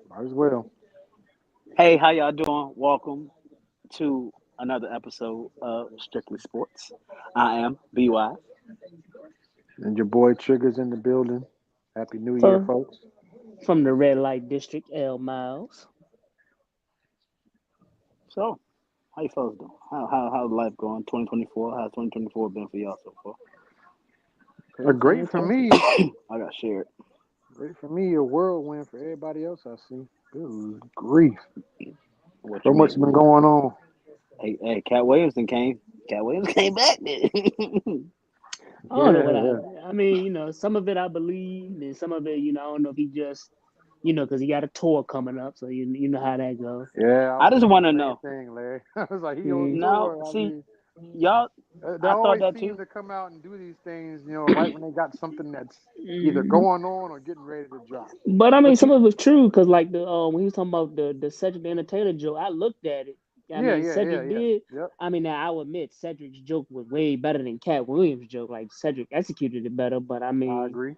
Might as well. Hey, how y'all doing? Welcome to another episode of Strictly Sports. I am BY. And your boy Trigger's in the building. Happy New Year, From folks. from the red light district, L Miles. So, how you fellas doing? How's life going? 2024. How's 2024 been for y'all so far? Great for Fantastic. me. I got shared. Great for me. A whirlwind for everybody else I see. Good grief. What So you much mean? been going on. Hey, Cat Williamson came. Cat Williams came back. I don't know what I. Yeah, I mean, some of it I believe, and some of it, I don't know if he just, because he got a tour coming up, so you know how that go. yeah. I I was just thinking want the to same know. thing, Larry. I was like, he on Mm. Now, tour. I see, mean, y'all. they I thought always that seem too. to come out and do these things, right when they got something that's either Mhm. going on or getting ready to drop. But I mean, But some you, of it was true because, like the when he was talking about the Cedric the Entertainer joke, I looked at it. I Yeah, mean, yeah, yeah, Cedric yeah. did. Yep. I mean, now I will admit Cedric's joke was way better than Cat Williams' joke. Like Cedric executed it better, but I I mean, agree.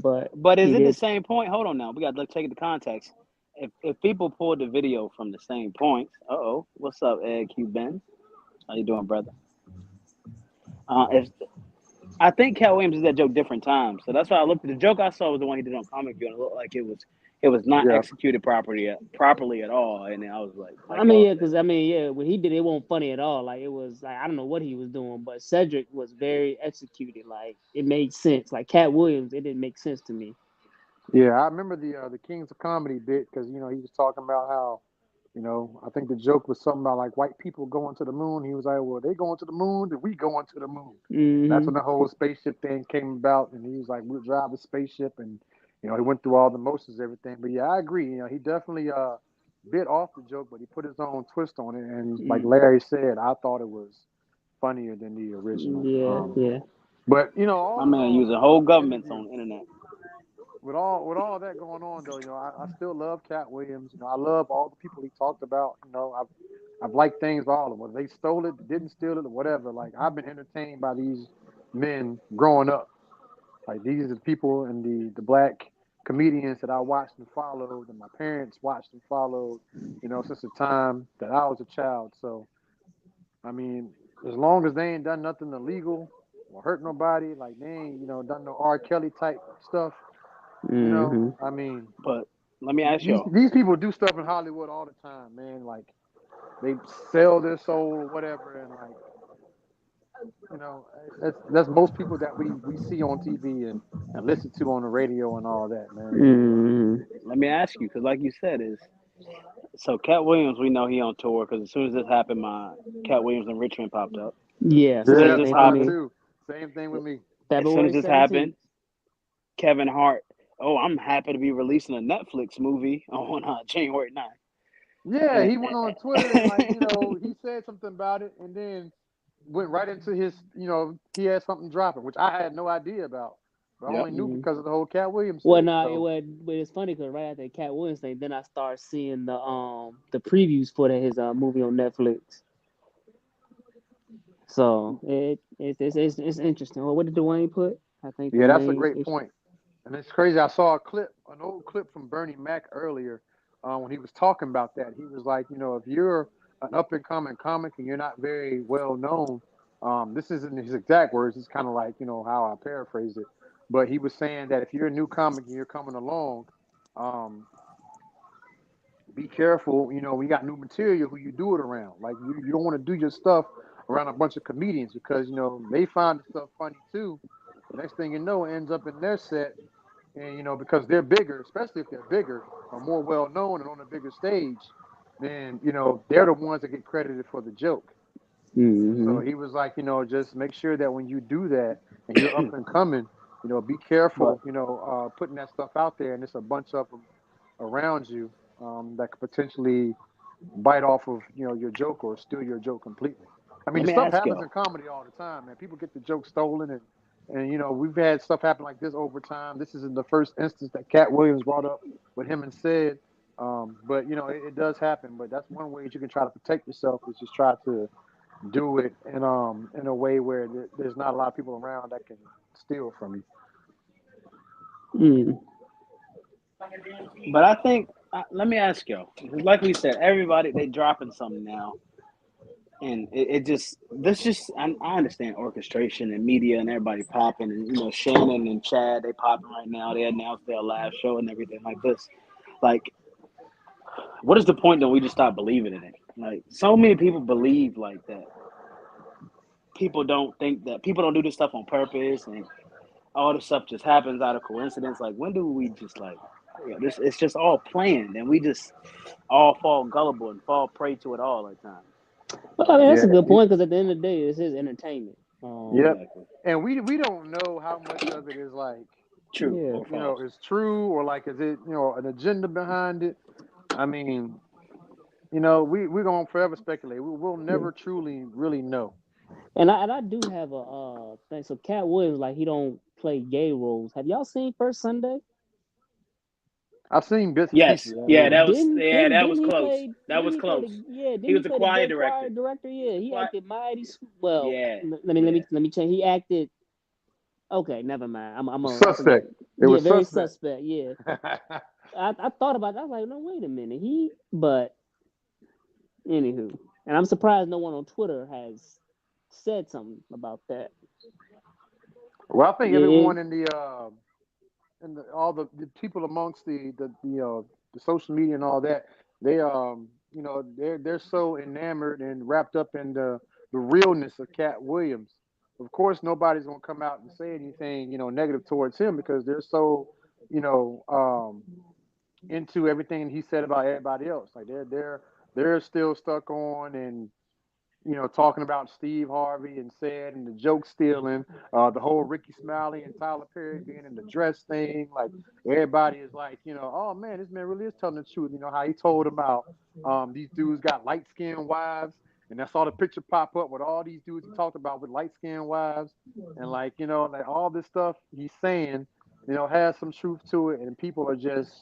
but but is it it the is. same point? Hold on now. We got to take the context. If people pull the video from the same points, what's up, Ed Q Ben? How you doing, brother? If I think Cat Williams did that joke different times, so that's why I looked at the joke I saw was the one he did on Comic View, and it looked like it was not Yeah. executed properly at all, and then I was I like mean, y'all yeah, said. because I mean, yeah, when he did it, it wasn't funny at all. Like it was like I don't know what he was doing, but Cedric was very executed. Like it made sense. Like Cat Williams, it didn't make sense to me. Yeah, I remember the Kings of Comedy bit because he was talking about how I think the joke was something about like white people going to the moon. He was like, "Well, they going to the moon, then we going to the moon." That's Hmm. when the whole spaceship thing came about, and he was like, "We'll drive a spaceship," and he went through all the motions, everything. But yeah, I agree. He definitely bit off the joke, but he put his own twist on it. And like Mm. Larry said, I thought it was funnier than the original. Yeah, yeah. But My all in man all, using man, whole at the end of governments the on the internet. with all that going on though, I still love Cat Williams. I love all the people he talked about. I've liked things by all of them. Whether they stole it, didn't steal it, or whatever. Like I've been entertained by these men growing up. Like these are the people and the black comedians that I watched and followed, and my parents watched and followed. Since the time that I was a child. So I mean, as long as they ain't done nothing illegal or hurt nobody, like they ain't done no R. Kelly type stuff. Hmm. I mean, But let me ask these y'all. these people do stuff in Hollywood all the time, man. Like they sell their soul or whatever, and like you know, that's most people that we see on TV and listen to on the radio and all that, man. Hmm. Let me ask you, because like you said, is so Cat Williams. We know he on tour because as soon as this happened, my Cat Williams in Richmond popped up. Yeah, As soon as Yeah, this same for mine happened, me. too. Same thing with me. as soon as February this happened, 17th. Kevin Hart. Oh, I'm happy to be releasing a Netflix movie on January 9th. Yeah, And, he went on Twitter and like he said something about it, and then went right into his he had something dropping, which I had no idea about, but I yep. only knew because of the whole Cat Williams Well, thing. no, So but it's funny because right after the Cat Williams thing, then I started seeing the previews for his movie on Netflix. So it's interesting. Well, what did Dwayne put? I think yeah, that's a Dwayne. great point. And it's crazy. I saw an old clip from Bernie Mac earlier when he was talking about that. He was like, if you're an up and coming comic and you're not very well known, this isn't his exact words. It's kind of like, how I paraphrase it. But he was saying that if you're a new comic and you're coming along, um, be careful. We got new material who you do it around. Like, you don't want to do your stuff around a bunch of comedians because, they find the stuff funny too. Next thing you know, it ends up in their set and because they're bigger, especially if they're bigger or more well known and on a bigger stage, then they're the ones that get credited for the joke. So Hmm. he was like, just make sure that when you do that and you're up and coming, be But careful, putting that stuff out there, and there's a bunch of them around you that could potentially bite off of your joke or steal your joke completely. I mean, let the me stuff ask happens y'all. in comedy all the time, man. People get the joke stolen, and we've had stuff happen like this over time. This isn't the first instance that Cat Williams brought up with him and said, but it does happen. But that's one way that you can try to protect yourself is just try to do it in a way where there's not a lot of people around that can steal from you. Mm. But I think, let me ask you, like we said, everybody they dropping something now, and it just this just I understand orchestration and media and everybody popping, and Shannon and Chad they popping right now. They announced their live show and everything like this. Like, what is the point that we just stop believing in it? Like, so many people believe like that. People don't think that people don't do this stuff on purpose, and all this stuff just happens out of coincidence. Like, when do we just this? It's just all planned, and we just all fall gullible and fall prey to it all at times. Well, I mean, that's a good point because at the end of the day, this is entertainment. Yep. Exactly. And we don't know how much of it is like True Yeah. or false. is true or like is it an agenda behind it. I mean, we're gonna forever speculate. We'll never truly really know. And I do have a thing. So Cat Williams, like, he don't play gay roles. Have y'all seen First Sunday? I've seen bits and Yes. pieces of that Yeah, movie. that was that was Didn't he close. play? That was Didn't he play close. Didn't He was a play the choir gay choir director. director? Yeah, he What? acted mighty. Well, Yeah. let me change. He acted. Okay, never mind. I forget. Suspect. It Yeah, was very suspect. suspect. Yeah, I thought about that. I was like, no, wait a minute. But anywho, and I'm surprised no one on Twitter has said something about that. Well, I think Yeah, everyone in all the people amongst the social media and all that, they they're so enamored and wrapped up in the realness of Cat Williams. Of course, nobody's gonna come out and say anything negative towards him because they're so you know into everything he said about everybody else. Like they're still stuck on and talking about Steve Harvey and said and the joke stealing, the whole Ricky Smiley and Tyler Perry being in the dress thing. Like everybody is like, oh man, this man really is telling the truth. How he told about these dudes got light skinned wives, and I saw the picture pop up with all these dudes he talked about with light skinned wives, and like like all this stuff he's saying, has some truth to it, and people are just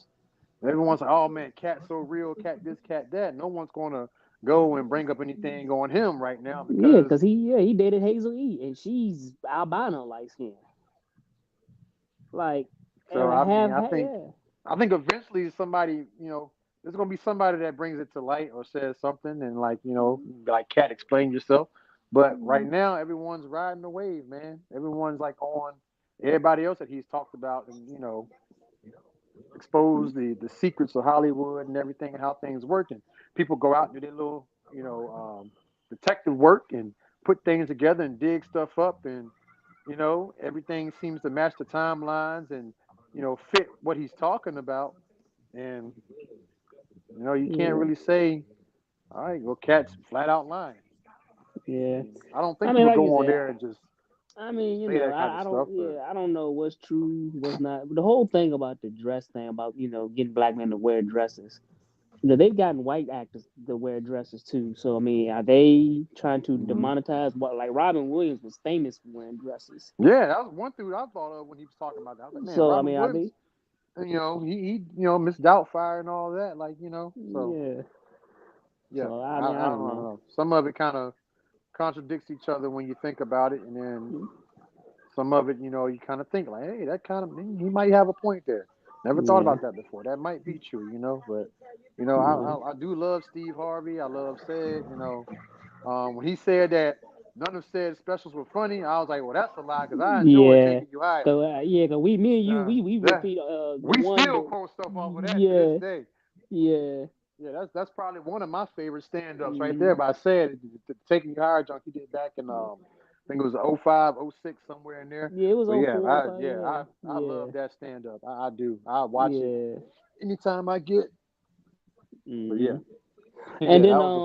everyone's like, oh man, Cat's so real, Cat this, Cat that. No one's gonna go and bring up anything on him right now yeah, because because he dated Hazel E, and she's albino light skin. Like, and so like I mean half, I half think yeah. I think eventually somebody there's gonna be somebody that brings it to light or says something and like like Cat explain yourself. But right now everyone's riding the wave, man. Everyone's like on everybody else that he's talked about and expose the secrets of Hollywood and everything and how things work. And people go out and do their little, detective work and put things together and dig stuff up. And, everything seems to match the timelines and, fit what he's talking about. And, you can't Yeah, really say, all right, well, Cat's flat out lying. I yeah. mean, I don't I think mean, people like you go on said, there and just I mean, say that kind of I don't, stuff. But yeah, I don't know what's true, what's not. But the whole thing about the dress thing, about getting black men to wear dresses. They've gotten white actors to wear dresses too. So I mean, are they trying to hmm demonetize what? Like Robin Williams was famous for wearing dresses. yeah, that was one thing I thought of when he was talking about that. I was like, man, So I Robert mean, are Williams. they? He Miss Doubtfire and all that, like So Yeah. yeah, So I I, mean, I I don't don't know. know. Some of it kind of contradicts each other when you think about it, and then some of it, you kind of think like, hey, that kind of he might have a point there. Never thought Yeah. about that before. That might be true, But Yeah. I do love Steve Harvey. I love said, when he said that none of said specials were funny, I was like, well, that's a lie because I enjoyed Yeah. taking you higher. Cause me and you, Uh, we that repeat the we one still that, quote stuff off of that to this yeah, day. yeah. Yeah, that's probably one of my favorite stand-ups right there. Mm, But I said the Taking You Higher junk he did back in I think it was '05, '06 somewhere in there. yeah, it was But oh yeah, 04, 05, yeah, I yeah, love that stand-up. I do. I watch it yeah. anytime I get. But yeah, Hmm. yeah, that was a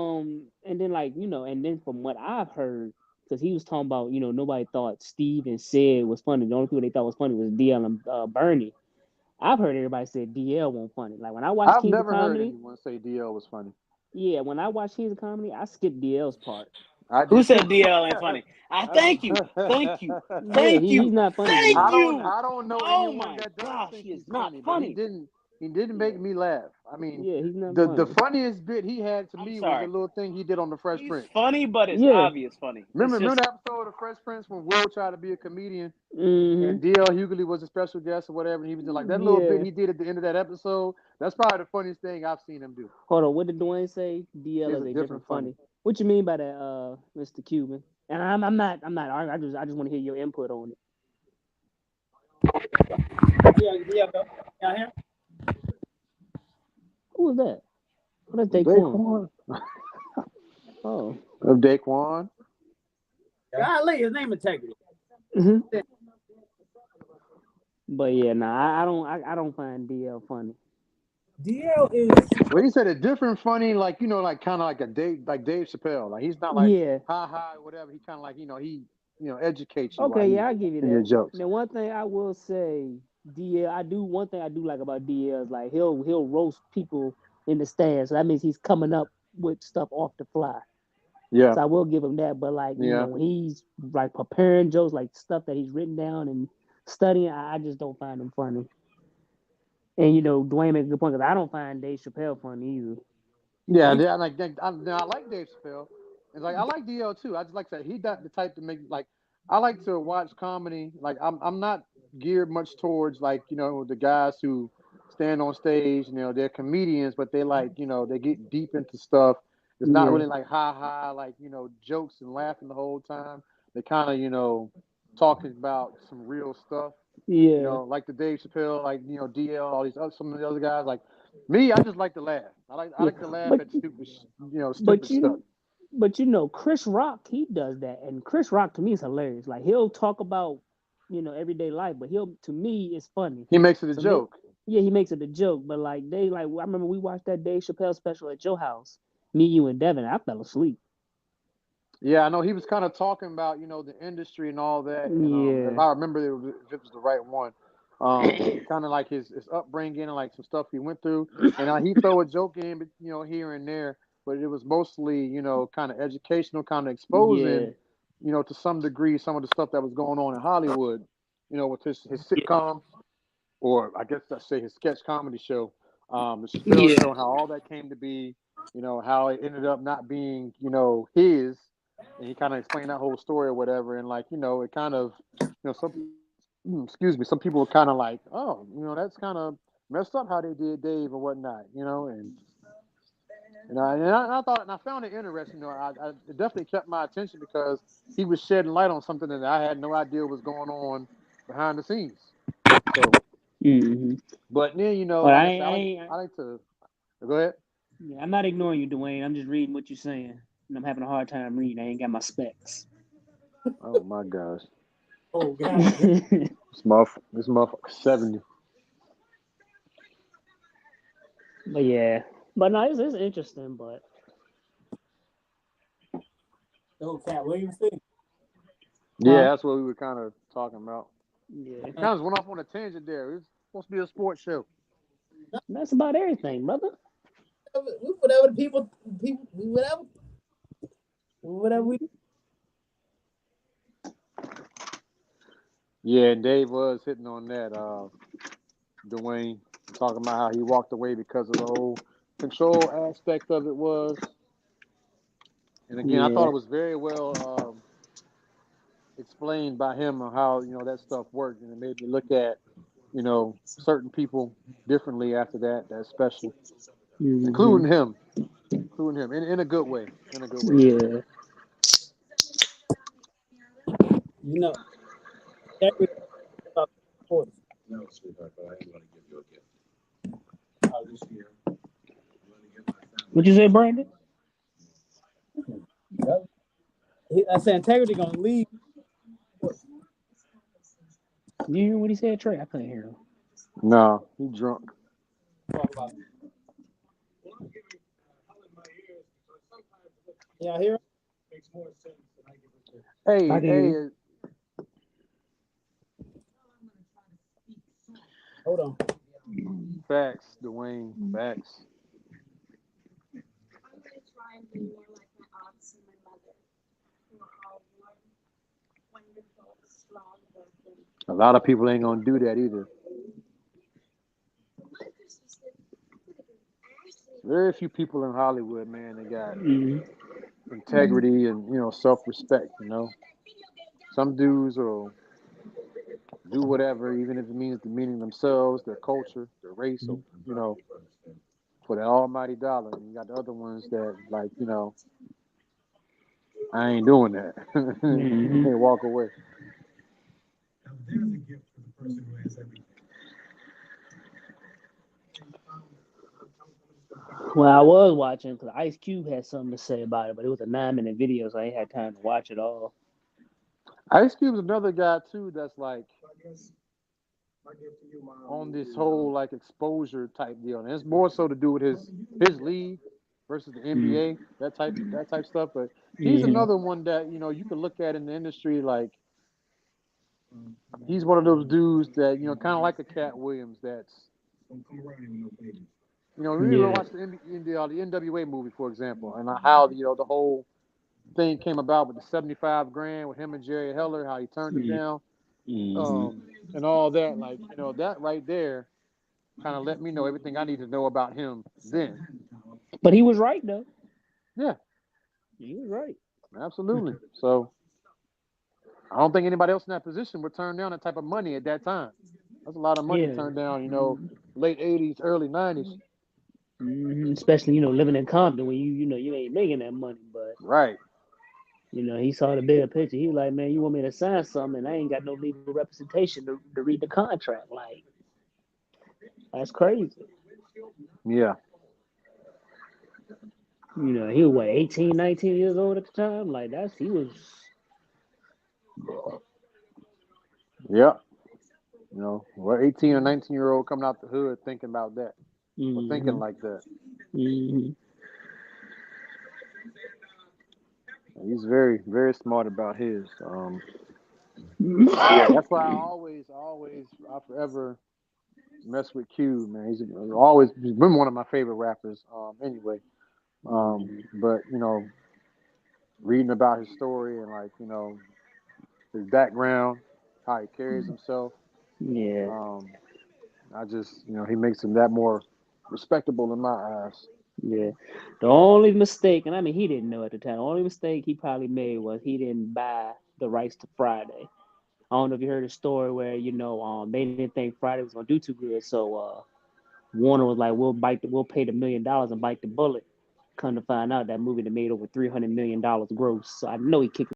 And then like and then from what I've heard, because he was talking about nobody thought Steve and Sid was funny. The only people they thought was funny was DL and Bernie. I've heard everybody say DL wasn't funny. Like when I watched I've Kings of never heard Comedy, anyone say DL was funny. yeah, when I watched Kings of Comedy, I skipped DL's part. I Who did too. said DL ain't funny? I thank you, thank you, Yeah, thank he's you, not funny to thank me. you. I don't know Oh anyone my that does gosh, think he is he's not funny, but funny. he didn't make Yeah, me laugh. I mean, Yeah, he's not the funny. funniest bit he had to I'm me was the sorry. little thing he did on the Fresh He's Prince. funny, but it's Yeah. obvious funny. Remember, It's remember just the episode of the Fresh Prince when Will tried to be a comedian Mm-hmm. and D.L. Hughley was a special guest or whatever, and he was like that little bit Yeah. he did at the end of that episode. That's probably the funniest thing I've seen him do. Hold on. What did Dwayne say? DL He's is a a different different funny. funny. What you mean by that, Mr. Cuban? And I'm not arguing. I just want to hear your input on it. Yeah, here. Who was that? Oh, that's Daquan. Daquan. Oh. Of Daquan. Golly, his name Integrity. Mm-hmm. But yeah, nah, I don't find DL funny. DL is. Well, he said a different funny, like like kind of like Dave Chappelle. Like he's not like Yeah. ha ha whatever. He kind of like he educates you. Okay, yeah, I'll give you in your that. jokes. Now, one thing I will say, one thing I do like about DL is like he'll roast people in the stands. So that means he's coming up with stuff off the fly. Yeah, So I will give him that. But like, yeah. when he's like preparing jokes, like stuff that he's written down and studying, I just don't find him funny. And Dwayne makes a good point because I don't find Dave Chappelle funny either. Yeah, I like Dave Chappelle. It's like I like DL too. I just like that he's not the type to make like I like to watch comedy. Like I'm not geared much towards like the guys who stand on stage. They're comedians, but they like they get deep into stuff. It's not Yeah. really like ha ha like jokes and laughing the whole time. They kind of talking about some real stuff. Yeah. Like the Dave Chappelle, like DL, all these some of the other guys. Like me, I just like to laugh. I Yeah. like to laugh But at stupid but stuff. Chris Rock, he does that, and Chris Rock to me is hilarious. Like he'll talk about everyday life, but to me it's funny. He makes it a So me, joke. yeah, he makes it a joke. But like I remember we watched that Dave Chappelle special at your house, me, you, and Devin. I fell asleep. Yeah, I know he was kind of talking about the industry and all that, and if Yeah. I remember if it was the right one, kind of like his upbringing and like some stuff he went through, and he throw a joke in, but here and there, but it was mostly kind of educational, kind of Yeah. exposing, to some degree some of the stuff that was going on in Hollywood, with his sitcom, or I guess I say his sketch comedy show, the Chappelle Yeah. Show, and how all that came to be, how it ended up not being, his, and he kind of explained that whole story or whatever, and like, it kind of, some people were kind of like, oh, that's kind of messed up how they did Dave or whatnot, and I thought, and I found it interesting, it definitely kept my attention because he was shedding light on something that I had no idea was going on behind the scenes. So. Mm-hmm. But then, But like I said, I like to go ahead. yeah, I'm not ignoring you, Dwayne. I'm just reading what you're saying, and I'm having a hard time reading. I ain't got my specs. Oh my gosh, Oh God. this motherfucker 70. But yeah, but no, it's interesting. But Oh, Cat Williams thing. Yeah, that's what we were kind of talking about. yeah, Kind of went off on a tangent there. It's supposed to be a sports show. that's about everything, brother. Whatever the people, whatever we. Yeah, and Dave was hitting on that. Dwayne talking about how he walked away because of the whole control aspect of it was. And again, I thought Yeah, it was very well explained by him on how that stuff worked, and it made me look at certain people differently after that special, including him in a good way, Yeah. Every sports. No, sweetheart, but I am going to give you a gift. This year, I'm going to give my family. What'd you say, Brandon? I said Integrity gonna leave. You hear what he said, Trey? I couldn't hear him. No, he drunk. Y'all hear? Hey, Hold on. facts, Dwayne, facts. I'm going to try and be more like my aunts and my mother, who are all warm, wonderful, strong, working. A lot of people ain't gonna do that either. My sister said, I'm going to very few people in Hollywood, man, that got Mhm. integrity and self-respect. Some dudes will do whatever, even if it means demeaning themselves, their culture, their race, or for that almighty dollar. And you got the other ones that like, I ain't doing that. Mhm. They walk away. Now, there's a gift for the person who has everything. Well, I was watching because Ice Cube had something to say about it, but it was a 9-minute video, so I ain't had time to watch it all. Ice Cube's another guy too that's like So I guess my gift to you, Mom, on this is, whole like exposure type deal, and it's more so to do with his league versus the Mm. NBA, that type stuff. But he's Mhm. another one that you can look at in the industry like he's one of those dudes that kind of like a Cat Williams that's don't come around here with no babies. we ever Yeah. watched the NWA movie, for example, and how the whole thing came about with the 75 grand with him and Jerry Heller, how he turned it Mhm. down, Mhm. and all that. Like that right there kind of let me know everything I need to know about him then. But he was right though. Yeah, He was right. absolutely. So I don't think anybody else in that position would turn down that type of money at that time. That's a lot of money Yeah. turned down, late 80s, early 90s. Mhm. Especially living in Compton when you ain't making that money, but Right. he saw the bigger picture. He was like, man, you want me to sign something and I ain't got no legal representation to read the contract. Like, that's crazy. Yeah. He was what, 18, 19 years old at the time? Like he was Yep. We're 18 or 19-year-old coming out the hood thinking about that or thinking mhm. like that. Mhm. He's very, very smart about his. Yeah, that's why I forever mess with Q, man. He's been one of my favorite rappers. Anyway, but reading about his story and like his background, how he carries himself, Yeah. um, I just he makes him that more respectable in my eyes. Yeah. The only mistake, and I mean he didn't know at the time, the only mistake he probably made was he didn't buy the rights to Friday. I don't know if you heard a story where, they didn't think Friday was gonna do too good. So Warner was like, we'll pay the $1 million and bite the bullet. Come to find out that movie that made over $300 million gross. So I know he kicked